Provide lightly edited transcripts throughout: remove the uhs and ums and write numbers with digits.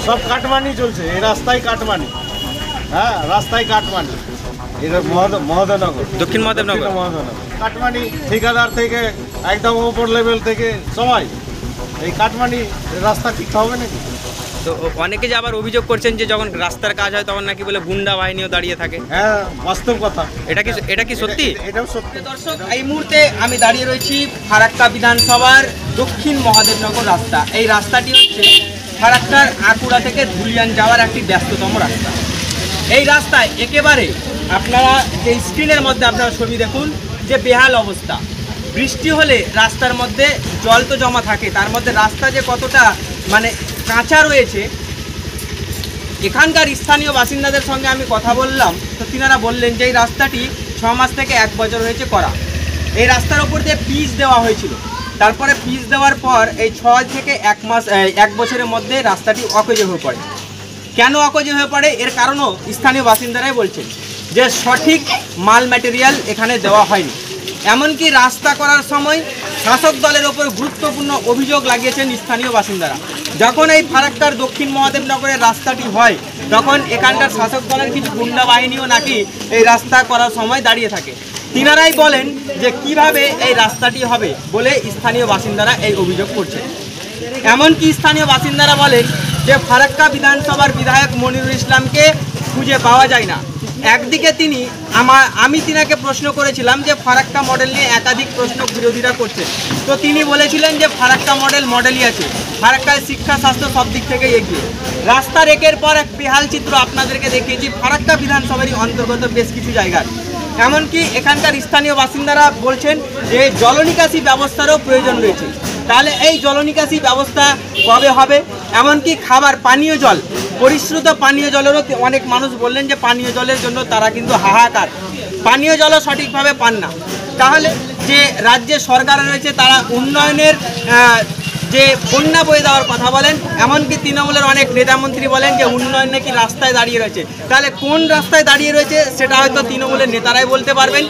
সব কাটমানি চলছে, এই রাস্তায় কাটমানি। হ্যাঁ, রাস্তায় কাটমানি। এটা মহোদয়নগর, দক্ষিণ মহাদেবনগর কাটমানি ঠিকাদার থেকে একদম উপর লেভেল থেকে সবাই এই কাটমানি। রাস্তা ঠিক হবে নাকি? তো অনেকে যে আবার অভিযোগ করছেন যে যখন রাস্তার কাজ হয় তখন নাকি বলে গুন্ডা বাহিনীও দাঁড়িয়ে থাকে। হ্যাঁ, বাস্তব কথা। এটা কি সত্যি? এটাও সত্যি। দর্শক, এই মুহূর্তে আমি দাঁড়িয়ে রয়েছি ফারাক্কা বিধানসভার দক্ষিণ মহাদেবনগর রাস্তা। এই রাস্তাটি হচ্ছে ফারাক্কার আকুড়া থেকে ধুলিয়ান যাওয়ার একটি ব্যস্ততম রাস্তা। এই রাস্তায় একেবারে আপনারা যে স্ক্রিনের মধ্যে আপনারা ছবি দেখুন যে বেহাল অবস্থা। বৃষ্টি হলে রাস্তার মধ্যে জল তো জমা থাকে, তার মধ্যে রাস্তা যে কতটা মানে কাঁচা রয়েছে। এখানকার স্থানীয় বাসিন্দাদের সঙ্গে আমি কথা বললাম, তো তিনারা বললেন যে এই রাস্তাটি 6 মাস থেকে 1 বছর হয়েছে করা। এই রাস্তার ওপর দিয়ে পিচ দেওয়া হয়েছিল, তারপরে পিচ দেওয়ার পর এই 6 থেকে 1 বছরের মধ্যে রাস্তাটি অকেজো হয়ে পড়ে। কেন অকেজো হয়ে পড়ে এর কারণও স্থানীয় বাসিন্দারাই বলছেন যে সঠিক মাল ম্যাটেরিয়াল এখানে দেওয়া হয়নি। এমনকি রাস্তা করার সময় শাসক দলের ওপর গুরুত্বপূর্ণ অভিযোগ লাগিয়েছেন স্থানীয় বাসিন্দারা। যখন এই ফারাক্কার দক্ষিণ মহাদেবনগরের রাস্তাটি হয় তখন এখানকার শাসক দলের কিছু গুন্ডা বাহিনীও নাকি এই রাস্তা করার সময় দাঁড়িয়ে থাকে। তিনারাই বলেন যে কিভাবে এই রাস্তাটি হবে বলে স্থানীয় বাসিন্দারা এই অভিযোগ করছেন। এমনকি স্থানীয় বাসিন্দারা বলেন যে ফারাক্কা বিধানসভার বিধায়ক মনিরুল ইসলামকে খুঁজে পাওয়া যায় না। একদিকে আমি তিনাকে প্রশ্ন করেছিলাম যে ফারাক্কা মডেল নিয়ে একাধিক প্রশ্ন বিরোধীরা করছে, তো তিনি বলেছিলেন যে ফারাক্কা মডেলই আছে, ফারাক্কায় শিক্ষা স্বাস্থ্য সব দিক থেকে এগিয়ে। রাস্তার একের পর এক বেহাল চিত্র আপনাদেরকে দেখিয়েছি ফারাক্কা বিধানসভারই অন্তর্গত বেশ কিছু জায়গায়। এমনকি এখানকার স্থানীয় বাসিন্দারা বলছেন যে জলনিকাশি ব্যবস্থারও প্রয়োজন রয়েছে। তাহলে এই জলনিকাশি ব্যবস্থা কবে হবে? এমনকি খাবার পানীয় জল, পরিশ্রুত পানীয় জলেরও অনেক মানুষ বললেন যে পানীয় জলের জন্য তারা কিন্তু হাহাকার, পানীয় জলও সঠিকভাবে পান না। তাহলে যে রাজ্যে সরকার রয়েছে তারা উন্নয়নের যে বন্যা বয়ে দেওয়ার কথা বলেন, এমনকি তৃণমূলের অনেক নেতামন্ত্রী বলেন যে উন্নয়ন নাকি রাস্তায় দাঁড়িয়ে রয়েছে। তাহলে কোন রাস্তায় দাঁড়িয়ে রয়েছে সেটা হয়তো তৃণমূলের নেতারাই বলতে পারবেন।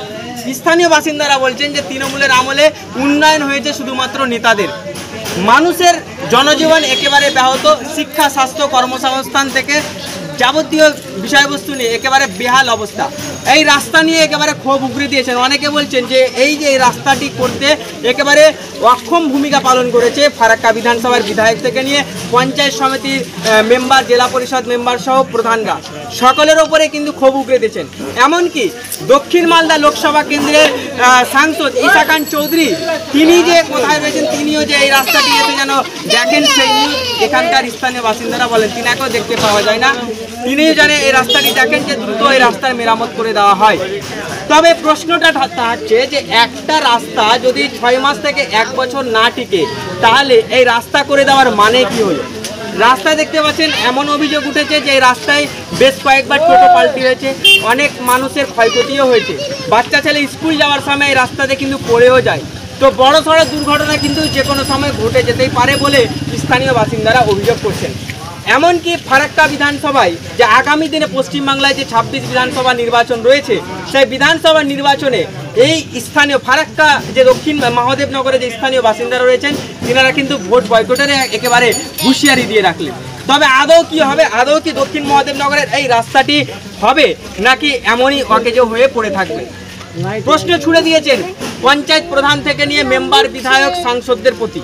স্থানীয় বাসিন্দারা বলছেন যে তৃণমূলের আমলে উন্নয়ন হয়েছে শুধুমাত্র নেতাদের, মানুষের জনজীবন একেবারে ব্যাহত। শিক্ষা স্বাস্থ্য কর্মসংস্থান থেকে যাবতীয় বিষয়বস্তু নিয়ে একেবারে বেহাল অবস্থা। এই রাস্তা নিয়ে একেবারে ক্ষোভ উগরে দিয়েছেন। অনেকে বলছেন যে এই রাস্তাটি করতে একেবারে অক্ষম ভূমিকা পালন করেছে ফারাক্কা বিধানসভার বিধায়ক থেকে নিয়ে পঞ্চায়েত সমিতির মেম্বার, জেলা পরিষদ মেম্বার সহ প্রধানরা সকলের ওপরে কিন্তু ক্ষোভ উগরে দিয়েছেন। এমনকি দক্ষিণ মালদা লোকসভা কেন্দ্রের সাংসদ ঈশা খান চৌধুরী তিনি যে কোথায় রয়েছেন, তিনিও যে এই রাস্তাটি এসে যেন দেখেন সেই নিয়ে এখানকার স্থানীয় বাসিন্দারা বলেন তিনাকেও দেখতে পাওয়া যায় না। তিনিও জানে এই রাস্তাটি দেখেন যে দ্রুত এই রাস্তার মেরামত করে দেওয়া হয়। তবে প্রশ্নটা হচ্ছে যে একটা রাস্তা যদি 6 মাস থেকে 1 বছর না টিকে তাহলে এই রাস্তা করে দেওয়ার মানে কি হলো? রাস্তায় দেখতে পাচ্ছেন এমন অভিযোগ উঠেছে যে এই রাস্তায় বেশ কয়েকবার টোটো পাল্টি হয়েছে, অনেক মানুষের ক্ষয়ক্ষতিও হয়েছে। বাচ্চা ছেলে স্কুল যাওয়ার সময় এই রাস্তাতে কিন্তু পড়েও যায়। তো বড় সড়ো দুর্ঘটনা কিন্তু যে কোনো সময় ঘটে যেতেই পারে বলে স্থানীয় বাসিন্দারা অভিযোগ করছেন। এমনকি ফারাক্কা বিধানসভায় যে আগামী দিনে পশ্চিমবাংলায় যে 26 বিধানসভা নির্বাচন রয়েছে, সেই বিধানসভা নির্বাচনে এই স্থানীয় ফারাক্কা যে দক্ষিণ মহাদেবনগরে যে স্থানীয় বাসিন্দারা রয়েছেন তিনারা কিন্তু ভোট বয়কটের একেবারে হুঁশিয়ারি দিয়ে রাখলেন। তবে আদৌ কি হবে? আদৌ কি দক্ষিণ মহাদেবনগরের এই রাস্তাটি হবে নাকি এমনই অকেজো হয়ে পড়ে থাকবে? প্রশ্ন ছুড়ে দিয়েছেন পঞ্চায়েত প্রধান থেকে নিয়ে মেম্বার, বিধায়ক, সাংসদদের প্রতি।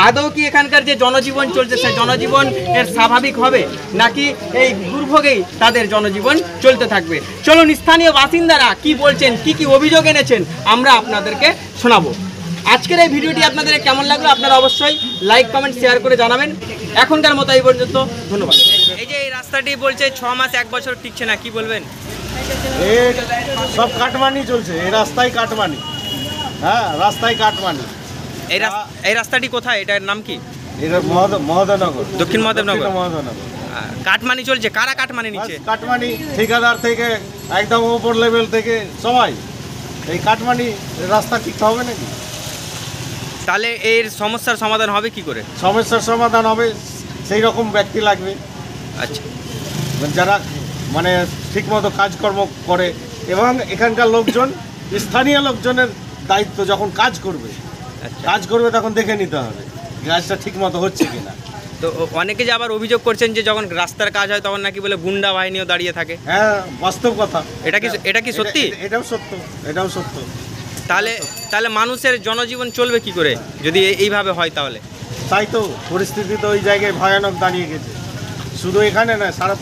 আদৌ কি এখানকার যে জনজীবন চলছে সেই জনজীবন এর স্বাভাবিক হবে নাকি এই দুর্ভোগেই তাদের জনজীবন চলতে থাকবে? চলুন স্থানীয় বাসিন্দারা কি বলছেন, কি অভিযোগ এনেছেন আমরা আপনাদেরকে শোনাবো। আজকের এই ভিডিওটি আপনাদের কেমন লাগলো আপনারা অবশ্যই লাইক, কমেন্ট, শেয়ার করে জানাবেন। এখনকার মতো এই পর্যন্ত, ধন্যবাদ। এই যে এই রাস্তাটি বলছে 6 মাস 1 বছর টিকছে না, কি বলবেন? সব কাটমানি চলছে, এই রাস্তায় কাটমানি। হ্যাঁ, রাস্তায় কাটমানি। এই রাস্তাটি কোথায়? এটার নাম কি? এটা মহোদয়নগর, দক্ষিণ মহাদেবনগর। মহোদয়নগর কাটমানি চলছে, কারা কাটমানি নিচ্ছে? কাটমানি ঠিকাদার থেকে একদম উপর লেভেল থেকে সবাই এই কাটমানি। রাস্তা ঠিক হবে নাকি? তাহলে এর সমস্যার সমাধান হবে কি করে? সমস্যার সমাধান হবে সেই রকম ব্যক্তি লাগবে। আচ্ছা, যারা মানে ঠিকমতো কাজকর্ম করে এবং এখানকার লোকজন, স্থানীয় লোকজনের দায়িত্ব যখন কাজ করবে তখন দেখে নিতে হবে কাজটা ঠিকমতো হচ্ছে কিনা। তো অনেকে যে আবার অভিযোগ করছেন যে যখন রাস্তার কাজ হয় তখন নাকি বলে গুন্ডা বাহিনীও দাঁড়িয়ে থাকে। হ্যাঁ, বাস্তব কথা। এটা কি সত্যি? এটাও সত্য, এটাও সত্য। তাহলে মানুষের জনজীবন চলবে কি করে যদি এইভাবে হয়? তাহলে তাই তো পরিস্থিতি তো ওই জায়গায় ভয়ানক দাঁড়িয়ে গেছে। শুধু এখানে নয়, সারা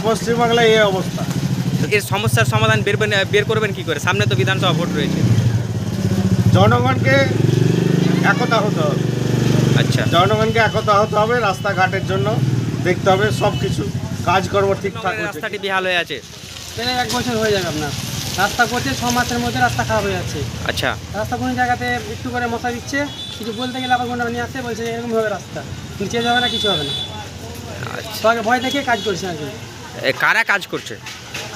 পশ্চিমবাংলায় এই অবস্থা। এর সমস্যার সমাধান বের করবেন কি করে? সামনে তো বিধানসভা ভোট রয়েছে। জনগণকে একতা হতে হবে। আচ্ছা, জনগণকে একতা হতে হবে, রাস্তাঘাটের জন্য দেখতে হবে, সব কিছু কাজকর্ম ঠিকঠাক হচ্ছে। রাস্তাটি বেহাল হয়ে আছে। প্রায় 1 বছর হয়ে যাবে আপনার। রাস্তা করছে 6 মাসের মধ্যে রাস্তা খারাপ হয়ে যাচ্ছে। আচ্ছা, রাস্তা কোনো জায়গাতে একটু করে মশা দিচ্ছে, কিছু বলতে গেলে আবার গুন্ডা নিয়ে আসছে, বলছে এরকম হবে রাস্তা, নিচে যাবে না, কিছু হবে না। আচ্ছা। তো আগে ভয় দেখে কাজ করছে আর কি। কারা কাজ করছে?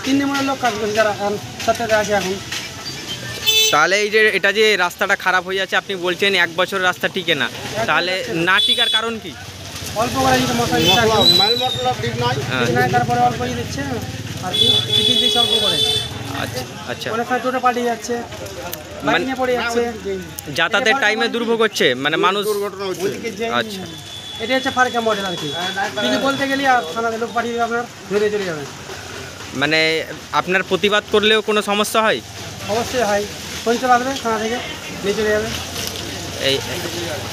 3 নম্বরের লোক কাজ করছে যারা সত্যতে আছে এখন। তাহলে এই যে এটা যে রাস্তাটা খারাপ হয়ে যাচ্ছে, আপনি বলছেন 1 বছর রাস্তা টিকে না, তাহলে না টিকার কারণ কি? অল্প করে যদি মশা দিচ্ছে আর কি। মাইল মশলা ঠিক নয়। হ্যাঁ। ঠিক নাই, তারপরে অল্প দিচ্ছে আর কি, টিকিট দিচ্ছে অল্প করে। আচ্ছা আচ্ছা, অনেক সময় টোটো পাল্টে যাচ্ছে, বাইক নিয়ে পড়ে যাচ্ছে। যাতায়াতের টাইমে দুর্ভোগ হচ্ছে, মানে মানুষ। দুর্ঘটনা হচ্ছে। আচ্ছা, এটা হচ্ছে ফারাক্কা মডেল আর কি। কিছু বলতে গেলে আর থানাতে লোক পাঠিয়ে দেবে, আপনার ধরে চলে যাবে। মানে আপনার প্রতিবাদ করলেও কোনো সমস্যা হয়? অবশ্যই হয়, ফোন চলে আসবে থানা থেকে, নিয়ে চলে যাবে। এই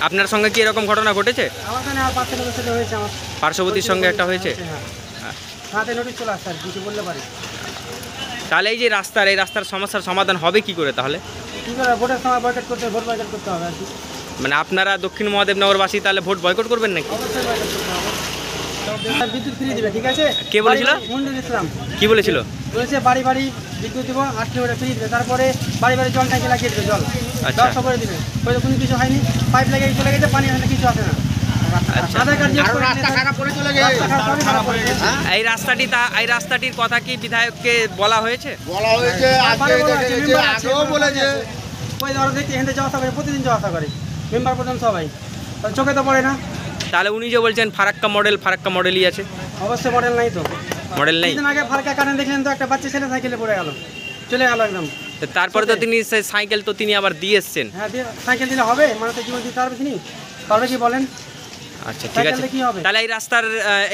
আপনার সঙ্গে কি এরকম ঘটনা ঘটেছে? আমার কাছে আর 5 লোকের সাথে হয়েছে আমার। পার্শ্ববর্তীর সঙ্গে একটা হয়েছে? হ্যাঁ, থানাতে নোটিশ চলে আসছে আর কিছু বললে পারে। তাহলে এই যে এই রাস্তার সমস্যার সমাধান হবে কি করে তাহলে? কী করে ভোটের সময় বয়কট করতে হবে, ভোট বয়কট করতে হবে আর কি। মানে আপনারা দক্ষিণ মহাদেবনগরবাসী তাহলে ভোট বয়কট করবেন নাকি? অবশ্যই বয়কট করতে হবে। আর বিদ্যুৎ ফ্রি দিবে, ঠিক আছে? কে বলেছিল? মুন্ডুল ইসলাম কি বলেছিল? বলেছে বাড়ি বাড়ি বিদ্যুৎ দিব, 8 কিলোমিটার ফ্রি দিবে, তারপরে বাড়ি বাড়ি জল ট্যাঙ্কি লাগিয়ে দেবে, জল আচ্ছা। ব্যবস্থা করে দিবে। ওই কোনো কিছু হয়নি, পাইপ লাগিয়ে চলে গেছে, পানি আসলে কিছু আসে না। আচ্ছা। আধার কার্ড ইউজ করে রাস্তা খারাপ করে চলে গেছে। রাস্তা খারাপ করে গেছে। এই রাস্তাটির কথা কি বিধায়ককে বলা হয়েছে? বলা হয়েছে, আজকে দেখেছে, আগেও বলেছে। ওই ধরো দেখতে হেঁটে যাওয়া আসা করে, প্রতিদিন যাওয়া আসা করে, মেম্বার প্রধান সবাই, তাহলে চোখে তো পড়ে না। তাহলে উনি যে বলছেন ফারাক্কা মডেলই আছে, অবশ্যই মডেল নাই তো। মডেল নেই। কিছুদিন আগে ফারাক্কা কারেন্ট দেখলেন তো, একটা বাচ্চা ছেলে সাইকেলে পড়ে গেল, চলে গেল একদম। তো তারপরে তো তিনি সেই সাইকেল তো তিনি আবার দিয়ে এসছেন। হ্যাঁ, দিয়ে সাইকেল দিলে হবে? মানুষের জীবন দিতে পারবে তিনি? পারবে কি বলেন? আচ্ছা, ঠিক সাইকেল আছে। দিয়ে কি হবে? তাহলে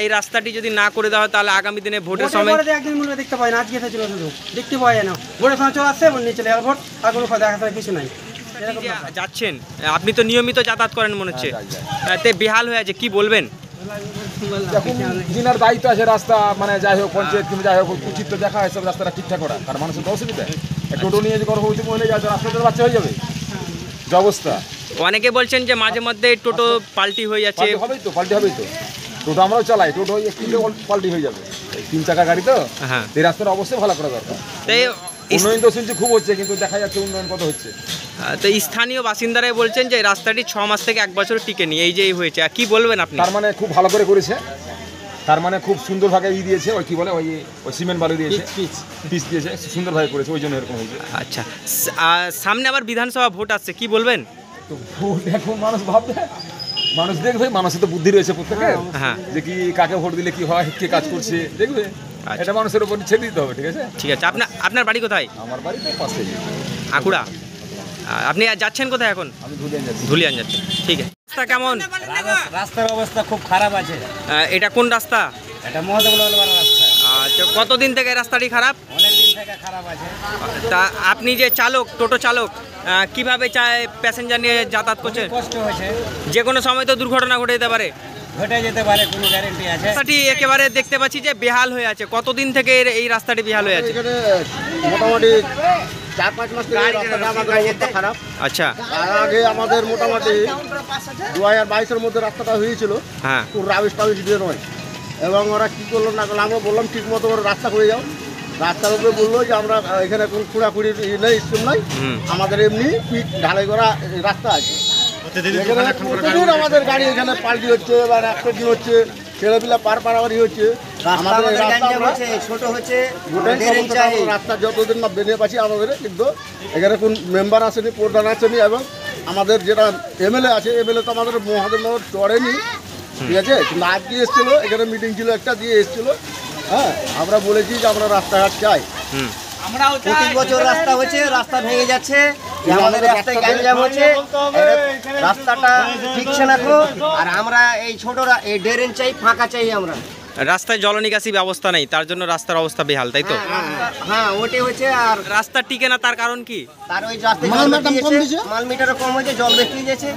এই রাস্তাটি যদি না করে দেওয়া হয় তাহলে আগামী দিনে ভোটের ভোটের সময় পরে তো একদিন মূল্য দেখতে পাই না, আজকে এসেছিল শুধু দেখতে পাওয়া যায় না। ভোটের সময় চলে আসছে, নিয়ে চলে গেল ভোট, আর কোনো দেখা যায় কিছু নাই। এরকম যে ব্যাপার। যাচ্ছেন, আপনি তো নিয়মিত যাতায়াত করেন মনে হচ্ছে, তে বেহাল হয়ে আছে, কি বলবেন? এখন যিনার দায়িত্ব আছে রাস্তা, মানে যাই হোক পঞ্চায়েত কিংবা যাই হোক, উচিত তো দেখা হয় সব রাস্তাটা ঠিকঠাক করা, কারণ মানুষের তো অসুবিধা। টোটো নিয়ে যে গর্ভবতী মহিলা যাচ্ছে, রাস্তাটা বাচ্চা হয়ে যাবে, যে অবস্থা। অনেকে বলছেন যে মাঝে মধ্যে টোটো পাল্টি হয়ে যাচ্ছে। পাল্টি হবেই তো। টোটো আমরাও চালাই, টোটো একটু পাল্টি হয়ে যাবে, 3 চাকা গাড়ি তো। হ্যাঁ। এই রাস্তাটা অবশ্যই ভালো করা দরকার। তাই উন্নয়ন তো শুনছি খুব হচ্ছে, কিন্তু দেখা যাচ্ছে উন্নয়ন কত হচ্ছে। তো স্থানীয় বাসিন্দারাই বলছেন যে এই রাস্তাটি 6 মাস থেকে 1 বছর টিকেনি, এই যে হয়েছে, আর কি বলবেন আপনি? তার মানে খুব ভালো করে করেছে, তার মানে খুব সুন্দরভাবে দিয়েছে, ওই কি বলে ওই সিমেন্ট বালু দিয়েছে, পিচ দিয়েছে, সুন্দরভাবে করেছে, ওই জন্য এরকম হয়েছে। আচ্ছা, সামনে আবার বিধানসভা ভোট আসছে, কি বলবেন? তো ভোট এখন মানুষ ভাববে, মানুষ দেখবে, মানুষের তো বুদ্ধি রয়েছে প্রত্যেকের, হ্যাঁ। যে কি কাকে ভোট দিলে কি হয়, কে কাজ করছে দেখবে। আচ্ছা। এটা মানুষের উপর ছেড়ে দিতে হবে, ঠিক আছে? ঠিক আছে। আপনার বাড়ি কোথায়? আমার বাড়ি তো পাশে, আঁকুড়া। আপনি যাচ্ছেন কোথায় এখন? আমি ধুলিয়ান যাচ্ছি। ধুলিয়ান যাচ্ছেন, ঠিক আছে। রাস্তা কেমন? রাস্তার অবস্থা খুব খারাপ আছে। এটা কোন রাস্তা? এটা মহাদেবনগর রাস্তা, আচ্ছা, কতদিন থেকে রাস্তাটি খারাপ? অনেক দিন থেকে খারাপ আছে। তা আপনি যে চালক, টোটো চালক, কিভাবে প্যাসেঞ্জার নিয়ে যাতায়াত করছেন? কষ্ট হয়েছে, যে কোনো সময় তো দুর্ঘটনা ঘটে যেতে পারে, ঘটে যেতে পারে, কোনো গ্যারেন্টি আছে? রাস্তাটি একেবারে দেখতে পাচ্ছি যে বেহাল হয়ে আছে। কতদিন থেকে এই রাস্তাটি বেহাল হয়ে আছে? এখানে মোটামুটি 4-5 মাস থেকে রাস্তাটা আমাদের অবস্থা খারাপ। আচ্ছা, তার আগে আমাদের মোটামুটি 2022-এর মধ্যে রাস্তাটা হয়েছিল, হ্যাঁ। খুব রাবিশ দিয়ে নয়। এবং ওরা কী করলো না করলো, আমরা বললাম ঠিক মতো করে রাস্তা করে যাও। রাস্তার উপরে বললো যে আমরা এখানে কোনো খুঁড়াখুড়ির নেই, স্কুল নাই, আমাদের এমনি পিচ ঢালাই করা রাস্তা আছে। এখানে প্রতিদিন আমাদের গাড়ি এখানে পাল্টি হচ্ছে, এবার অ্যাক্সিডেন্ট হচ্ছে, ছেলেপিলা পারাপারি হচ্ছে। আমাদের এই রাস্তা আমরা ছোট হচ্ছে, রাস্তা যতদিন না বেরিয়ে পাচ্ছি আমাদের, কিন্তু এখানে কোন মেম্বার আসেনি, প্রধান আসেনি, এবং আমাদের যেটা এমএলএ আছে, এমএলএ তো আমাদের মহাদেবনগর চড়েনি, ঠিক আছে? কিন্তু আজকে এসেছিলো, এখানে মিটিং ছিল একটা, দিয়ে এসেছিলো। হ্যাঁ, আমরা বলেছি যে আমরা রাস্তাঘাট চাই। প্রতি বছর রাস্তা হচ্ছে, রাস্তা ভেঙে যাচ্ছে, যে আমাদের রাস্তায় গ্যাঞ্জাম হচ্ছে, রাস্তাটা ঠিকছে না কো, আর আমরা এই ছোটরা এই ড্রেন চাই, ফাঁকা চাই আমরা। রাস্তায় জলনিকাশি ব্যবস্থা নেই, তার জন্য রাস্তার অবস্থা বেহাল, তাই তো? হ্যাঁ ওটাই হচ্ছে। আর রাস্তা টিকে না তার কারণ কি? তার ওই রাস্তায় মাল মিটারও কম হয়েছে, জল বেশি যাচ্ছে।